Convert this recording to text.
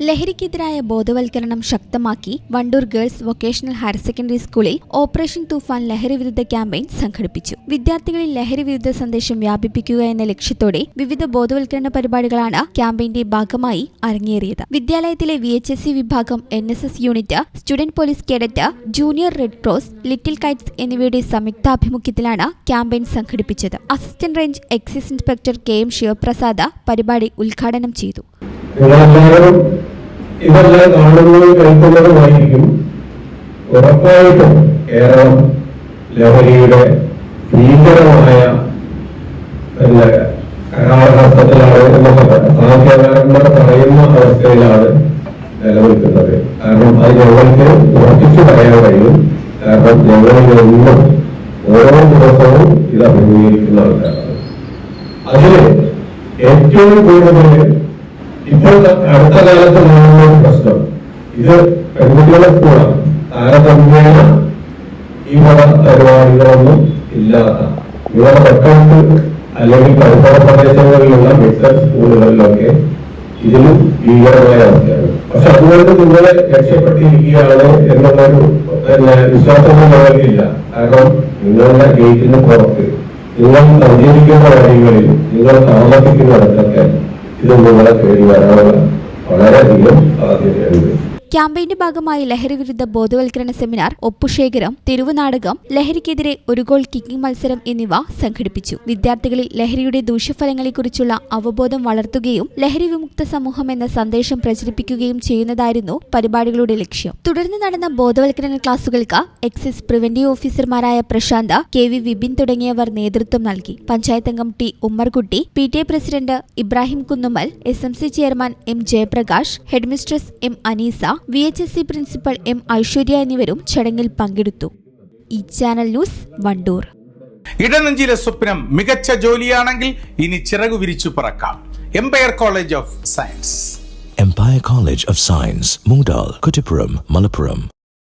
ലഹരിക്കെതിരായ ബോധവൽക്കരണം ശക്തമാക്കി Wandoor girls vocational higher secondary സ്കൂളിൽ ഓപ്പറേഷൻ തൂഫാൻ ലഹരിവിരുദ്ധ ക്യാമ്പയിൻ സംഘടിപ്പിച്ചു. വിദ്യാർത്ഥികളിൽ ലഹരിവിരുദ്ധ സന്ദേശം വ്യാപിപ്പിക്കുക എന്ന ലക്ഷ്യത്തോടെ വിവിധ ബോധവൽക്കരണ പരിപാടികളാണ് ക്യാമ്പയിന്റെ ഭാഗമായി അരങ്ങേറിയത്. വിദ്യാലയത്തിലെ VHSC വിഭാഗം, NSS unit, student police cadet, junior red cross, little kites എന്നിവയുടെ സംയുക്താഭിമുഖ്യത്തിലാണ് ക്യാമ്പയിൻ സംഘടിപ്പിച്ചത്. Assistant range excise inspector KM Sivaprasad പരിപാടി ഉദ്ഘാടനം ചെയ്തു. ഇതെല്ലാം കാണുന്നതും കേൾക്കുന്നതുമായിരിക്കും. ഉറപ്പായിട്ടും കേരളം ലഹരിയുടെ ഭീകരമായ കരാളഹസ്തത്തിലാണ് എന്നൊക്കെ സാഹിത്യകാരന്മാർ പറയുന്ന അവസ്ഥയിലാണ് നിലനിൽക്കുന്നത്. കാരണം അത് ഞങ്ങൾക്ക് ഉറപ്പിച്ചു പറയാൻ കഴിയും. കാരണം ഞങ്ങളിതൊന്നും ഓരോ ദിവസവും ഇത് അഭിമുഖീകരിക്കുന്ന ആൾക്കാരാണ്. അതിൽ ഏറ്റവും കൂടുതൽ ഇപ്പോൾ അടുത്ത കാലത്ത് കാണുന്ന പ്രശ്നം ഇത് പെൺകുട്ടികളെ കൂടെ താരതമ്യേന ഈ വക പരിപാടികളൊന്നും ഇല്ലാത്ത ഇവരുടെ തൊട്ടടുത്ത് അല്ലെങ്കിൽ പരിസര പ്രദേശങ്ങളിലുള്ള മിക്സഡ് സ്കൂളുകളിലൊക്കെ ഇതിലും ഭീകരമായ അവസ്ഥയാണ്. പക്ഷെ അതുകൊണ്ട് നിങ്ങളെ രക്ഷപ്പെട്ടിരിക്കുകയാണ് എന്നുള്ളൊരു വിശ്വാസമൊന്നും ഞങ്ങൾക്കില്ല. കാരണം നിങ്ങളുടെ ഗേറ്റിന് പുറത്ത് നിങ്ങൾ സഞ്ചരിക്കുന്ന വഴികളിൽ നിങ്ങൾ താമസിക്കുന്നിടത്തൊക്കെ ഇത് നിങ്ങളെ തേടി വരാനുള്ള വളരെയധികം സാധ്യതയുണ്ട്. ക്യാമ്പയിന്റെ ഭാഗമായി ലഹരിവിരുദ്ധ ബോധവൽക്കരണ സെമിനാർ, ഒപ്പുശേഖരം, തെരുവ് നാടകം, ലഹരിക്കെതിരെ ഒരു ഗോൾ കിക്കിംഗ് മത്സരം എന്നിവ സംഘടിപ്പിച്ചു. വിദ്യാർത്ഥികളിൽ ലഹരിയുടെ ദൂഷ്യഫലങ്ങളെക്കുറിച്ചുള്ള അവബോധം വളർത്തുകയും ലഹരി വിമുക്ത സമൂഹം എന്ന സന്ദേശം പ്രചരിപ്പിക്കുകയും ചെയ്യുന്നതായിരുന്നു പരിപാടികളുടെ ലക്ഷ്യം. തുടർന്ന് നടന്ന ബോധവൽക്കരണ ക്ലാസുകൾക്ക് എക്സൈസ് പ്രിവന്റീവ് ഓഫീസർമാരായ പ്രശാന്ത്, KV വിപിൻ തുടങ്ങിയവർ നേതൃത്വം നൽകി. പഞ്ചായത്ത് അംഗം T Ummerkutty, PTA president Ibrahim Kunnummal, SMC chairman M Jayaprakash, headmistress M Aneesa, VHSC principal M Aishwarya എന്നിവരും ചടങ്ങിൽ പങ്കെടുത്തു. ഈ ചാനൽ ന്യൂസ്, വണ്ടൂർ. ഇടനെഞ്ചിലെ സ്വപ്നം മികച്ച ജോലിയാണെങ്കിൽ ഇനി ചിറകു വിരിച്ചു പറക്കാം. Empire College of Science. Empire College of Science, Moondal, Kuttipuram, Malappuram.